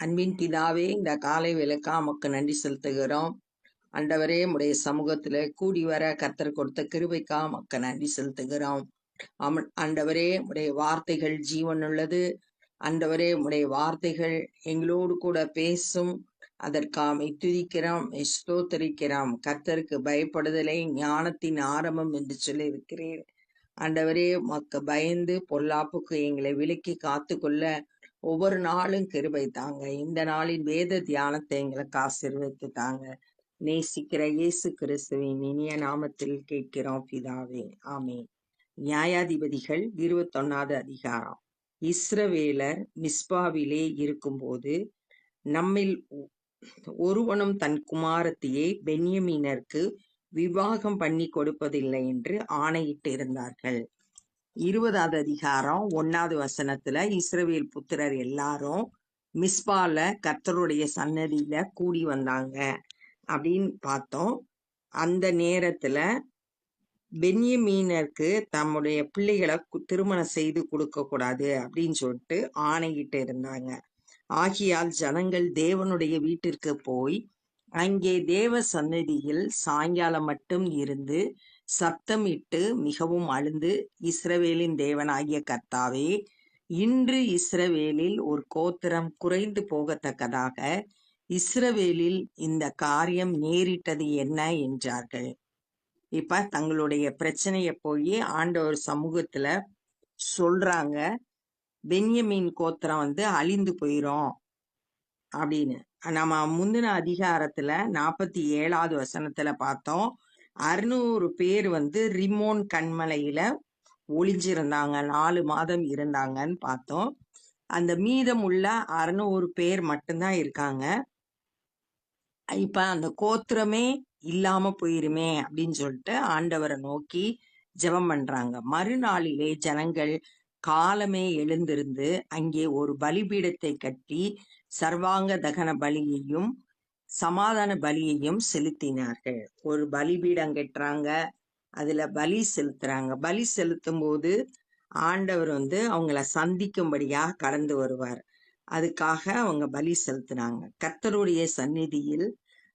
அன்பின் பிதாவே, இந்த காலை வேளைக்கா உமக்கு நன்றி செலுத்துகிறோம். ஆண்டவரே, உம்முடைய சமூகத்துல கூடி வர கர்த்தர் கொடுத்த கிருபைக்கா உமக்கு நன்றி செலுத்துகிறோம். ஆண்டவரே, உம்முடைய வார்த்தைகள் ஜீவனுள்ளது. ஆண்டவரே, உம்முடைய வார்த்தைகள் எங்களோடு கூட பேசும். அதற்காக துதிக்கிறோம், ஸ்தோத்தரிக்கிறோம். கர்த்தருக்கு பயப்படுதலை ஞானத்தின் ஆரம்பம் என்று சொல்லி இருக்கிறேன். ஆண்டவரே, உமக்கு பயந்து பொல்லாப்புக்கு எங்களை விலக்கி காத்துக்கொள்ள ஒவ்வொரு நாளும் கிருபை தாங்க. இந்த நாளின் வேத தியானத்தை எங்களுக்கு ஆசீர்வதித்து தாங்க. நேசிக்கிற இயேசு கிறிஸ்துவின் இனிய நாமத்தில் கேட்கிறோம் பிதாவே, ஆமென். நியாயாதிபதிகள் 21வது அதிகாரம். இஸ்ரவேலர் மிஸ்பாவிலே இருக்கும்போது நம்மில் ஒருவனும் தன் குமாரத்தியை பென்யமீனருக்கு விவாகம் பண்ணி கொடுப்பதில்லை என்று ஆணையிட்டு இருந்தார்கள். 20வது அதிகாரம் 1வது வசனத்துல இஸ்ரவேல் புத்திரர் எல்லாரும் மிஸ்பால கர்த்தருடைய சன்னதியில கூடி வந்தாங்க அப்படின்னு பார்த்தோம். அந்த நேரத்துல பென்யமீனருக்கு தம்முடைய பிள்ளைகளை திருமணம் செய்து கொடுக்க கூடாது அப்படின்னு சொல்லிட்டு ஆணையிட்டு இருந்தாங்க. ஆகியால் ஜனங்கள் தேவனுடைய வீட்டிற்கு போய் அங்கே தேவ சந்நிதியில் சாயங்காலம் மட்டும் இருந்து சப்தமிட்டு மிகவும் அழுந்து, இஸ்ரவேலின் தேவனாகிய கர்த்தாவே, இன்று இஸ்ரவேலில் ஒரு கோத்திரம் குறைந்து போகத்தக்கதாக இஸ்ரவேலில் இந்த காரியம் நேரிட்டது என்ன என்றார்கள். இப்ப தங்களுடைய பிரச்சனைய போய் ஆண்டவர் சமூகத்துல சொல்றாங்க. பென்யமீன் கோத்திரம் அழிந்து போயிரும் அப்படின்னு. நம்ம முந்தின அதிகாரத்துல 47வது வசனத்துல பார்த்தோம். 600 பேர் ரிமோன் கண்மலையில ஒளிஞ்சிருந்தாங்க, 4 மாதம் இருந்தாங்கன்னு பார்த்தோம். அந்த மீதம் உள்ள 600 பேர் மட்டும்தான் இருக்காங்க. இப்ப அந்த கோத்திரமே இல்லாம போயிருமே அப்படின்னு சொல்லிட்டு ஆண்டவரை நோக்கி ஜெபம் பண்றாங்க. மறுநாளிலே ஜனங்கள் காலமே எழுந்திருந்து அங்கே ஒரு பலிபீடத்தை கட்டி சர்வாங்க தகன பலியையும் சமாதான பலியையும் செலுத்தினார்கள். ஒரு பலிபீடம் கட்டுறாங்க, அதுல பலி செலுத்துறாங்க. பலி செலுத்தும் போது ஆண்டவர் அவங்கள சந்திக்கும்படியா கடந்து வருவார். அதுக்காக அவங்க பலி செலுத்தினாங்க. கர்த்தருடைய சந்நிதியில்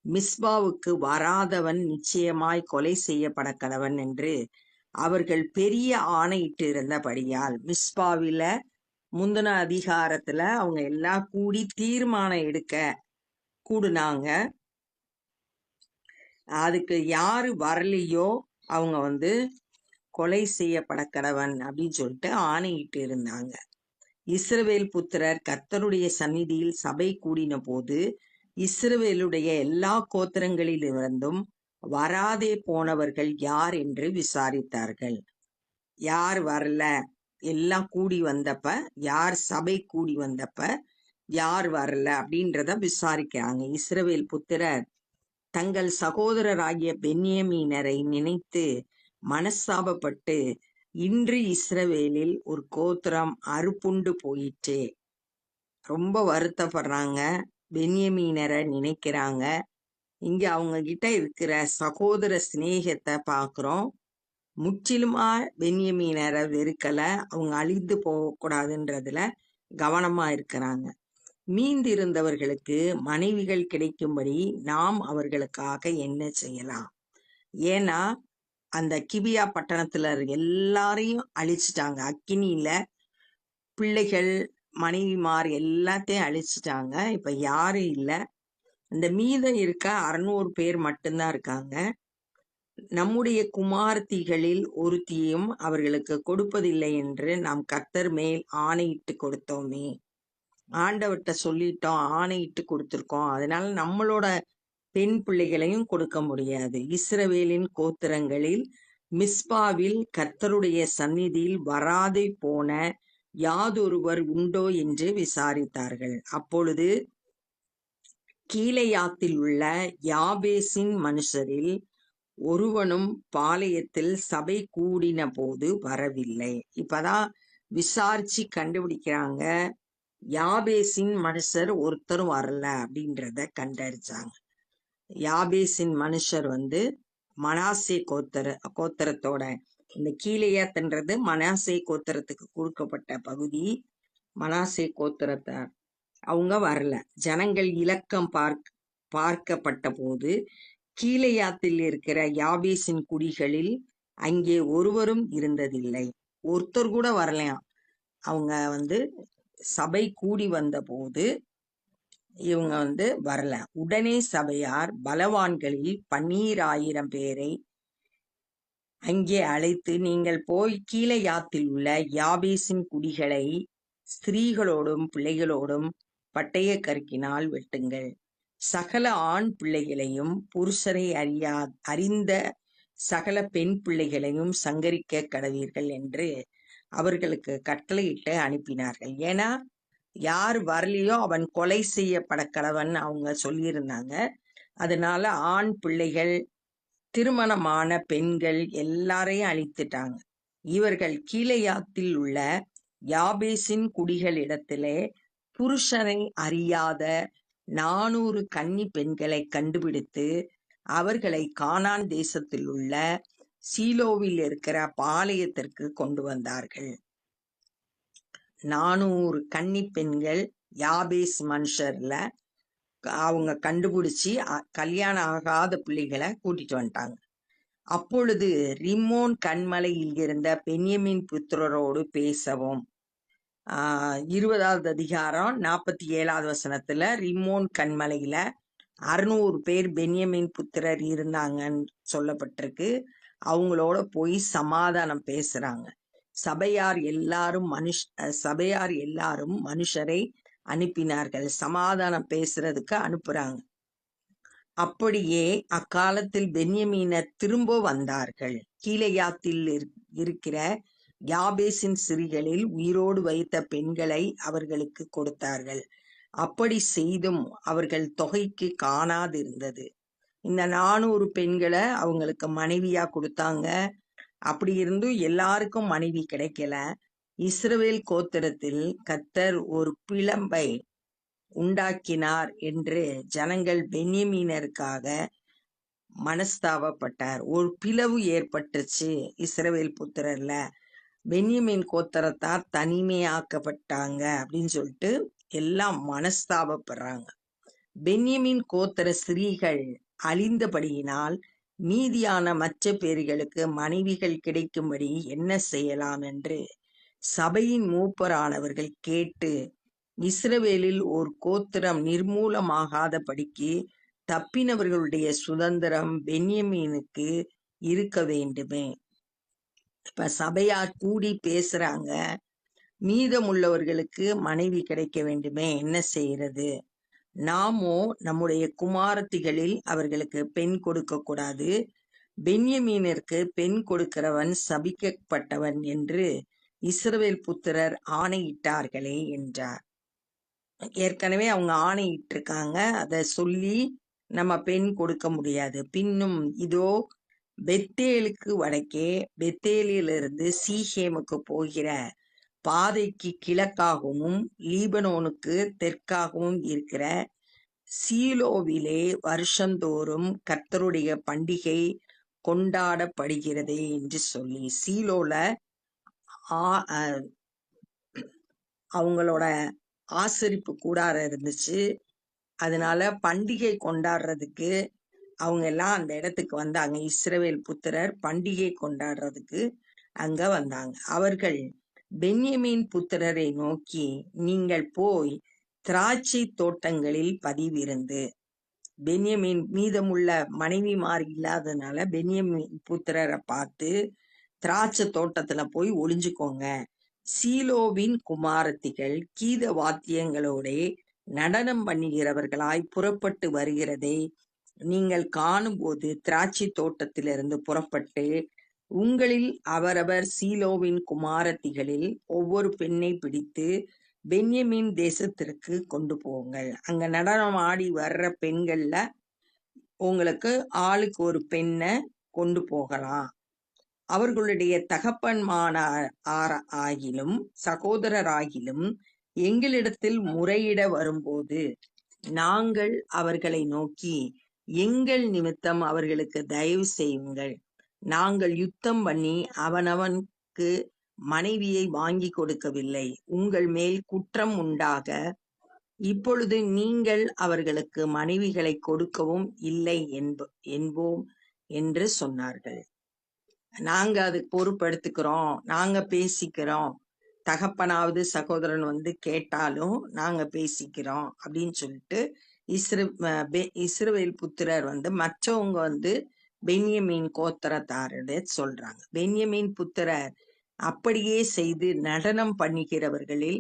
மிஸ்பாவுக்கு வராதவன் நிச்சயமாய் கொலை செய்யப்பட கடவன் என்று அவர்கள் பெரிய ஆணையிட்டு இருந்தபடியால் மிஸ்பாவில முந்தின அதிகாரத்துல அவங்க எல்லாம் கூடி தீர்மானம் எடுக்க கூடுனாங்க. அதுக்கு யாரு வரலையோ அவங்க கொலை செய்யப்பட கடவன் அப்படின்னு சொல்லிட்டு ஆணையிட்டு இருந்தாங்க. இஸ்ரவேல் புத்திரர் கர்த்தருடைய சந்நிதியில் சபை கூடின போது இஸ்ரவேலுடைய எல்லா கோத்திரங்களிலிருந்தும் வராதே போனவர்கள் யார் என்று விசாரித்தார்கள். யார் வரல, எல்லாம் கூடி வந்தப்ப, யார் சபை கூடி வந்தப்ப யார் வரல அப்படின்றத விசாரிக்கிறாங்க. இஸ்ரவேல் புத்திரர் தங்கள் சகோதரராகிய பென்யமீனரை நினைத்து மனஸ்தாபப்பட்டு, இன்று இஸ்ரவேலில் ஒரு கோத்திரம் அறுப்புண்டு போயிற்றே, ரொம்ப வருத்தப்படுறாங்க. பென்யமீனரை நினைக்கிறாங்க. இங்க அவங்க கிட்ட இருக்கிற சகோதர சிநேகத்தை பார்க்கிறோம். முற்றிலுமா பென்யமீனரை வெறுக்கல, அவங்க அழிந்து போகக்கூடாதுன்றதுல கவனமா இருக்கிறாங்க. மீந்திருந்தவர்களுக்கு மனைவிகள் கிடைக்கும்படி நாம் அவர்களுக்காக என்ன செய்யலாம்? ஏன்னா அந்த கிபியா பட்டணத்துல எல்லாரையும் அழிச்சிட்டாங்க. அக்கினியில பிள்ளைகள், மனைவிமார் எல்லாத்தையும் அழிச்சிட்டாங்க. இப்ப யாரும் இல்ல. இந்த மீதம் இருக்க 600 பேர் மட்டும்தான் இருக்காங்க. நம்முடைய குமாரத்திகளில் ஒருத்தியும் அவர்களுக்கு கொடுப்பதில்லை என்று நாம் கர்த்தர் மேல் ஆணையிட்டு கொடுத்தோமே. ஆண்டவர்கிட்ட சொல்லிட்டோம், ஆணையிட்டு கொடுத்திருக்கோம். அதனால நம்மளோட பெண் பிள்ளைகளையும் கொடுக்க முடியாது. இஸ்ரவேலின் கோத்திரங்களில் மிஸ்பாவில் கர்த்தருடைய சந்நிதியில் வராதே போன யாதொருவர் உண்டோ என்று விசாரித்தார்கள். அப்பொழுது கீலேயாத்தில் உள்ள யாபேசின் மனுஷரில் ஒருவனும் பாளையத்தில் சபை கூடின போது வரவில்லை. இப்பதான் விசாரிச்சு கண்டுபிடிக்கிறாங்க. யாபேசின் மனுஷர் ஒருத்தரும் வரல அப்படின்றத கண்டறிச்சாங்க. யாபேசின் மனுஷர் மனாசே கோத்திரத்தோட, இந்த கீலேயாத்ன்றது மனாசே கோத்திரத்துக்கு கொடுக்கப்பட்ட பகுதி. மனாசே கோத்திரத்தார் அவங்க வரல. ஜனங்கள் இலக்கம் பார்க்கப்பட்ட போது கீலேயாத்தில் இருக்கிற யாபேசின் குடிகளில் அங்கே ஒருவரும் இருந்ததில்லை. ஒருத்தர் கூட வரலையாம். அவங்க சபை கூடி வந்த போது இவங்க வரல. உடனே சபையார் பலவான்களில் 12,000 பேரை அங்கே அழைத்து, நீங்கள் போய் கீலேயாத்தில் உள்ள யாபேசின் குடிகளை ஸ்திரீகளோடும் பிள்ளைகளோடும் பட்டயக் கருக்கினால் வெட்டுங்கள். சகல ஆண் பிள்ளைகளையும் புருஷரை அறிந்த சகல பெண் பிள்ளைகளையும் சங்கரிக்க கடவீர்கள் என்று அவர்களுக்கு கட்டளையிட்டு அனுப்பினார்கள். ஏன்னா யார் வரலையோ அவன் கொலை செய்யப்பட கடவன் அவங்க சொல்லியிருந்தாங்க. அதனால ஆண் பிள்ளைகள், திருமணமான பெண்கள் எல்லாரையும் அழித்துட்டாங்க. இவர்கள் கீலேயாத்தில் உள்ள யாபேசின் குடிகளிடத்திலே புருஷனை அறியாத 400 கன்னி பெண்களை கண்டுபிடித்து அவர்களை கானான் தேசத்தில் உள்ள சீலோவில் இருக்கிற பாளையத்திற்கு கொண்டு வந்தார்கள். 400 கன்னி பெண்கள் யாபேஸ் மனுஷர்ல அவங்க கண்டுபிடிச்சி கல்யாணம் ஆகாத பிள்ளைகளை கூட்டிட்டு வந்துட்டாங்க. அப்பொழுது ரிம்மோன் கண்மலையில் இருந்த பென்யமின் புத்திரரோடு பேசவும். 20வது அதிகாரம் 47வது வசனத்துல ரிம்மோன் கண்மலையில 600 பேர் பென்யமின் புத்திரர் இருந்தாங்கன்னு சொல்லப்பட்டிருக்கு. அவங்களோட போய் சமாதானம் பேசுறாங்க. சபையார் எல்லாரும் மனுஷரை அனுப்பினார்கள். சமாதானம் பேசுறதுக்கு அனுப்புறாங்க. அப்படியே அக்காலத்தில் பென்யமீனர் திரும்ப வந்தார்கள். கீலேயாத்தில் இருக்கிற யாபேசின் சிறிகளில் உயிரோடு வைத்த பெண்களை அவர்களுக்கு கொடுத்தார்கள். அப்படி செய்தும் அவர்கள் தொகைக்கு காணாதிருந்தது. இந்த 400 பெண்களை அவங்களுக்கு மனைவியா கொடுத்தாங்க. அப்படி இருந்தும் எல்லாருக்கும் மனைவி கிடைக்கல. இஸ்ரவேல் கோத்திரத்தில் கர்த்தர் ஒரு பிளம்பை உண்டாக்கினார் என்று ஜனங்கள் பென்யமீனருக்காக மனஸ்தாபப்பட்டார். ஒரு பிளவு ஏற்பட்டுச்சு இஸ்ரவேல் புத்திரர்ல. பென்யமீன் கோத்திரத்தார் தனிமையாக்கப்பட்டாங்க அப்படின்னு சொல்லிட்டு எல்லாம் மனஸ்தாபப்படுறாங்க. பென்யமீன் கோத்திர ஸ்திரீகள் அழிந்தபடியினால் மீதியான மற்ற பேர்களுக்கு மனைவிகள் கிடைக்கும்படி என்ன செய்யலாம் என்று சபையின் மூப்பரானவர்கள் கேட்டு, இஸ்ரவேலில் ஒரு கோத்திரம் நிர்மூலமாகாதபடிக்கு தப்பினவர்களுடைய சுதந்திரம் பென்யமீனுக்கு இருக்க வேண்டுமே. இப்ப சபையார் கூடி பேசுறாங்க. மீதமுள்ளவர்களுக்கு மனைவி கிடைக்க வேண்டுமே, என்ன செய்யறது? நாமோ நம்முடைய குமாரத்திகளில் அவர்களுக்கு பெண் கொடுக்க கூடாது. பென்யமீனிற்கு பெண் கொடுக்கிறவன் சபிக்கப்பட்டவன் என்று இஸ்ரவேல் புத்திரர் ஆணையிட்டார்களே என்றார். ஏற்கனவே அவங்க ஆணையிட்டிருக்காங்க. அதை சொல்லி நம்ம பெண் கொடுக்க முடியாது. பின்னும் இதோ பெத்தேலுக்கு வடக்கே, பெத்தேலிலிருந்து சீகேமுக்கு போகிற பாதைக்கு கிழக்காகவும் லீபனோனுக்கு தெற்காகவும் இருக்கிற சீலோவிலே வருஷந்தோறும் கர்த்தருடைய பண்டிகை கொண்டாடப்படுகிறதே என்று சொல்லி, சீலோல அவங்களோட ஆசரிப்பு கூடாரம் இருந்துச்சு. அதனால பண்டிகை கொண்டாடுறதுக்கு அவங்க எல்லாம் அந்த இடத்துக்கு வந்தாங்க. இஸ்ரவேல் புத்திரர் பண்டிகை கொண்டாடுறதுக்கு அங்க வந்தாங்க. அவர்கள் பென்யமீன் புத்திரரை நோக்கி, நீங்கள் போய் திராட்சை தோட்டங்களில் பதிவிருந்து. பென்யமீன் மீதமுள்ள மனைவிமார் இல்லாததுனால பென்யமீன் புத்திரரை பார்த்து, திராட்சை தோட்டத்துல போய் ஒளிஞ்சுக்கோங்க. சீலோவின் குமாரத்திகள் கீத வாத்தியங்களோட நடனம் பண்ணுகிறவர்களாய் புறப்பட்டு வருகிறதை நீங்கள் காணும்போது திராட்சை தோட்டத்திலிருந்து புறப்பட்டு உங்களில் அவரவர் சீலோவின் குமாரத்திகளில் ஒவ்வொரு பெண்ணை பிடித்து பென்யமீன் தேசத்திற்கு கொண்டு போங்கள். அங்க நடனம் ஆடி வர்ற பெண்கள்ல உங்களுக்கு ஆளுக்கு ஒரு பெண்ணை கொண்டு போகலாம். அவர்களுடைய தகப்பன்மான ஆகிலும் சகோதரராகிலும் எங்களிடத்தில் முறையிட வரும்போது நாங்கள் அவர்களை நோக்கி, எங்கள் நிமித்தம் அவர்களுக்கு தயவு செய்யுங்கள். நாங்கள் யுத்தம் பண்ணி அவனவனுக்கு மனைவியை வாங்கி கொடுக்கவில்லை. உங்கள் மேல் குற்றம் உண்டாக இப்பொழுது நீங்கள் அவர்களுக்கு மனைவிகளை கொடுக்கவும் இல்லை என்போம் என்று சொன்னார்கள். நாங்க அதுக்கு பொறுப்பெடுத்துக்கிறோம், நாங்க பேசிக்கிறோம், தகப்பனாவது சகோதரன் வந்து கேட்டாலும் நாங்க பேசிக்கிறோம் அப்படின்னு சொல்லிட்டு இஸ்ரவேல் புத்திரர் வந்து மற்றவங்க வந்து பென்யமீன் கோத்திரத்தாரிட சொல்றாங்க. பென்யமீன் புத்திரர் அப்படியே செய்து நடனம் பண்ணுகிறவர்களில்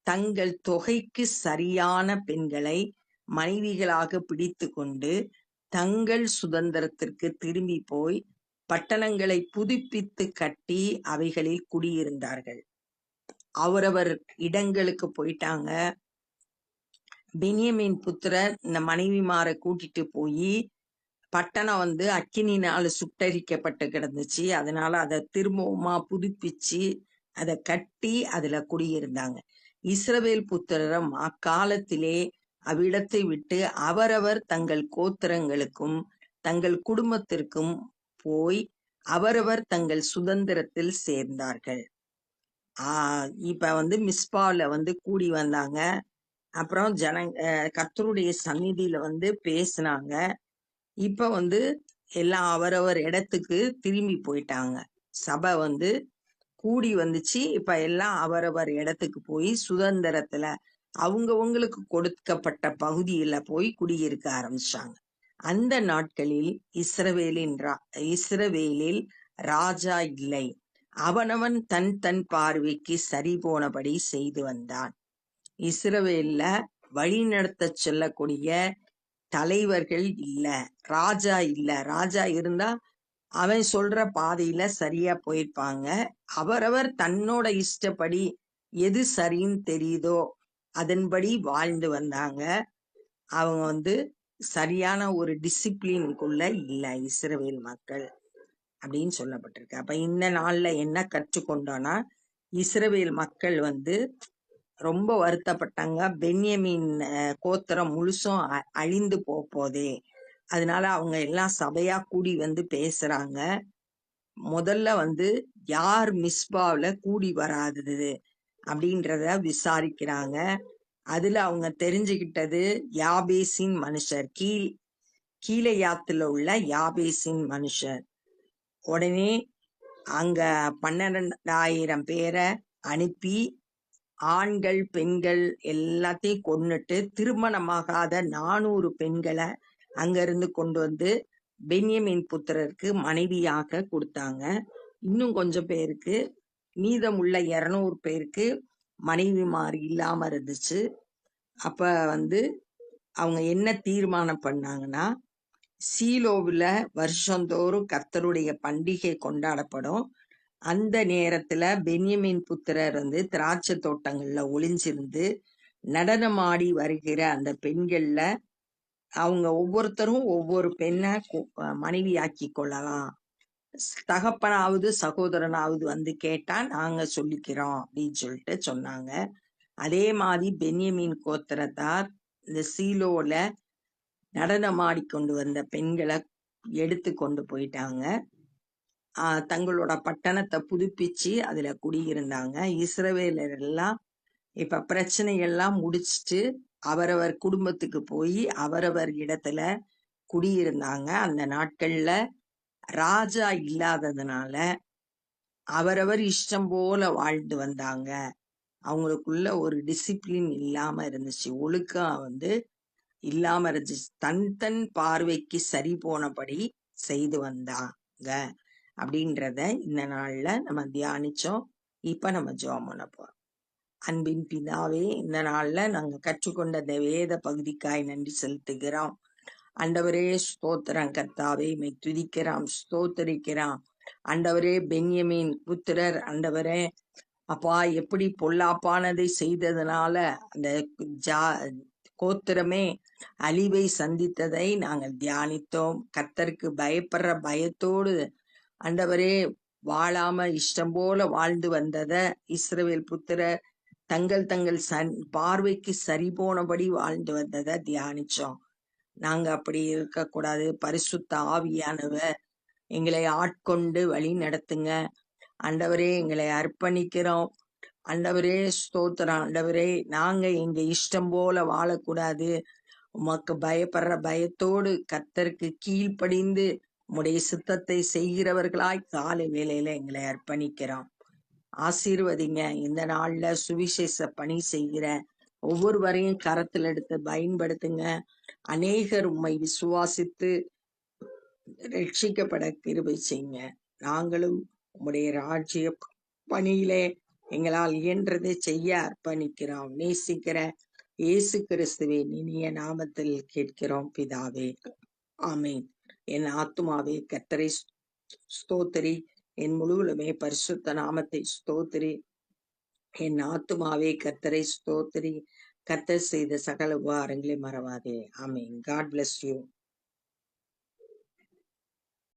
தங்கள் தொகைக்கு சரியான பெண்களை மனைவிகளாக பிடித்து கொண்டு தங்கள் சுதந்திரத்திற்கு திரும்பி போய் பட்டணங்களை புதுப்பித்து கட்டி அவைகளில் குடியிருந்தார்கள். அவரவர் இடங்களுக்கு போயிட்டாங்க. பென்யமீன் புத்திரர் இந்த மனைவிமார கூட்டிட்டு போய் பட்டணம் வந்து அக்கினினால சுட்டரிக்கப்பட்டு கிடந்துச்சு. அதனால அதை திரும்பவுமா புதுப்பிச்சு அதை கட்டி அதுல குடியிருந்தாங்க. இஸ்ரவேல் புத்திரரும் அக்காலத்திலே அவ்விடத்தை விட்டு அவரவர் தங்கள் கோத்திரங்களுக்கும் தங்கள் குடும்பத்திற்கும் போய் அவரவர் தங்கள் சுதந்திரத்தில் சேர்ந்தார்கள். இப்ப வந்து மிஸ்பால வந்து கூடி வந்தாங்க. அப்புறம் கர்த்தருடைய சந்நிதியில வந்து பேசினாங்க. இப்ப வந்து எல்லாம் அவரவர் இடத்துக்கு திரும்பி போயிட்டாங்க. சபை வந்து கூடி வந்துச்சு. இப்ப எல்லாம் அவரவர் இடத்துக்கு போய் சுதந்திரத்துல அவங்கவங்களுக்கு கொடுக்கப்பட்ட பகுதியில போய் குடியிருக்க ஆரம்பிச்சாங்க. அந்த நாட்களில் இஸ்ரவேலில் ராஜா இல்லை. அவனவன் தன் தன் பார்வைக்கு சரி போனபடி செய்து வந்தான். இஸ்ரவேல்ல வழி நடத்த சொல்லக்கூடிய தலைவர்கள் இல்ல, ராஜா இல்ல. ராஜா இருந்தா அவன் சொல்ற பாதையில சரியா போயிருப்பாங்க. அவரவர் தன்னோட இஷ்டப்படி எது சரின்னு தெரியுதோ அதன்படி வாழ்ந்து வந்தாங்க. அவங்க வந்து சரியான ஒரு டிசிப்ளினுக்குள்ள இல்ல இஸ்ரவேல் மக்கள் அப்படின்னு சொல்லப்பட்டிருக்கு. அப்ப இந்த நாள்ல என்ன கற்றுக்கொண்டோம்னா, இஸ்ரவேல் மக்கள் வந்து ரொம்ப வருத்தப்பட்டாங்க. பென்யமீன் கோத்திரம் முழுசும் அழிந்து போதே. அதனால அவங்க எல்லாம் சபையா கூடி வந்து பேசுறாங்க. முதல்ல வந்து யார் மிஸ்பாவில கூடி வராதது அப்படின்றத விசாரிக்கிறாங்க. அதுல அவங்க தெரிஞ்சுக்கிட்டது யாபேசின் மனுஷர், கீழையாத்துல உள்ள யாபேசின் மனுஷர். உடனே அங்க 12,000 பேரை அனுப்பி ஆண்கள் பெண்கள் எல்லாத்தையும் கொன்னுட்டு திருமணமாகாத 400 பெண்களை அங்கிருந்து கொண்டு வந்து பென்யமீன் புத்திரருக்கு மனைவியாக கொடுத்தாங்க. இன்னும் கொஞ்சம் பேருக்கு, மீதமுள்ள 200 பேருக்கு மனைவிமார் இல்லாம இருந்துச்சு. அப்ப வந்து அவங்க என்ன தீர்மானம் பண்ணாங்கன்னா, சீலோவுல வருஷந்தோறும் கர்த்தருடைய பண்டிகை கொண்டாடப்படும். அந்த நேரத்துல பென்யமீன் புத்திரர் வந்து திராட்சை தோட்டங்கள்ல ஒளிஞ்சிருந்து நடனமாடி வருகிற அந்த பெண்கள்ல அவங்க ஒவ்வொருத்தரும் ஒவ்வொரு பெண்ணை மனைவியாக்கி கொள்ளலாம். தகப்பனாவது சகோதரனாவது வந்து கேட்டா நாங்க சொல்லிக்கிறோம் அப்படின்னு சொல்லிட்டு சொன்னாங்க. அதே மாதிரி பென்யமீன் கோத்திரத்தார் இந்த சீலோல நடனமாடி கொண்டு வந்த பெண்களை எடுத்து கொண்டு போயிட்டாங்க. தங்களோட பட்டணத்தை புதுப்பிச்சு அதுல குடியிருந்தாங்க. இஸ்ரவேலர் எல்லாம் இப்ப பிரச்சனைகள்லாம் முடிச்சிட்டு அவரவர் குடும்பத்துக்கு போய் அவரவர் இடத்துல குடியிருந்தாங்க. அந்த நாட்கள்ல ராஜா இல்லாததுனால அவரவர் இஷ்டம் போல வாழ்ந்து வந்தாங்க. அவங்களுக்குள்ள ஒரு டிசிப்ளின் இல்லாம இருந்துச்சு, ஒழுக்கம் வந்து இல்லாம இருந்துச்சு. தன் தன் பார்வைக்கு சரி போனபடி செய்து வந்தாங்க அப்படின்றத இந்த நாள்ல நம்ம தியானிச்சோம். இப்ப நம்ம ஜெபம் பண்ண போறோம். அன்பின் பிதாவே, இந்த நாள்ல நாங்க கற்றுக்கொண்ட இந்த வேத பகுதிக்காய் நன்றி செலுத்துகிறோம். ஆண்டவரே ஸ்தோத்திரம் கர்த்தாவே, மை துதிக்கிறோம், ஸ்தோத்தரிக்கிறோம். ஆண்டவரே பென்யமீன் புத்திரர் ஆண்டவரே அப்பா எப்படி பொல்லாப்பானதை செய்ததுனால அந்த கோத்திரமே அழிவை சந்தித்ததை நாங்கள் தியானித்தோம். கர்த்தருக்கு பயப்படுற பயத்தோடு ஆண்டவரே வாழாம இஷ்டம் போல வாழ்ந்து வந்தத இஸ்ரவேல் புத்திரர் தங்கள் பார்வைக்கு சரி போனபடி வாழ்ந்து வந்ததை தியானிச்சோம். நாங்க அப்படி இருக்கக்கூடாது. பரிசுத்த ஆவியானவர் எங்களை ஆட்கொண்டு வழி நடத்துங்க. ஆண்டவரே எங்களை அர்ப்பணிக்கிறோம். ஆண்டவரே ஸ்தோத்திரம். ஆண்டவரே, நாங்க எங்க இஷ்டம் போல வாழக்கூடாது. உமக்கு பயப்படுற பயத்தோடு கர்த்தருக்கு கீழ்ப்படிந்து உம்முடைய சித்தத்தை செய்கிறவர்களாய் காலை வேளையில எங்களை அர்ப்பணிக்கிறோம். ஆசீர்வதிங்க. இந்த நாள்ல சுவிசேஷ பணி செய்கிற ஒவ்வொருவரையும் கரத்தில் எடுத்து பயன்படுத்துங்க. அநேகர் உம்மை விசுவாசித்து ரட்சிக்கப்பட கிருபை செய்யுங்க. நாங்களும் உம்முடைய ராஜ்ய பணியிலே எங்களால் இயன்றதை செய்ய அர்ப்பணிக்கிறோம். நேசிக்கிற இயேசு கிறிஸ்துவின் இனிய நாமத்தில் கேட்கிறோம் பிதாவே, ஆமென். என் ஆத்துமாவே கர்த்தரை ஸ்தோத்திரி, என் முழுவலுமே பரிசுத்த நாமத்தை ஸ்தோத்திரி. என் ஆத்துமாவே கர்த்தரை ஸ்தோத்திரி, கர்த்தர் செய்த சகல உபகாரங்களை மறவாதே. ஆமென். God bless you.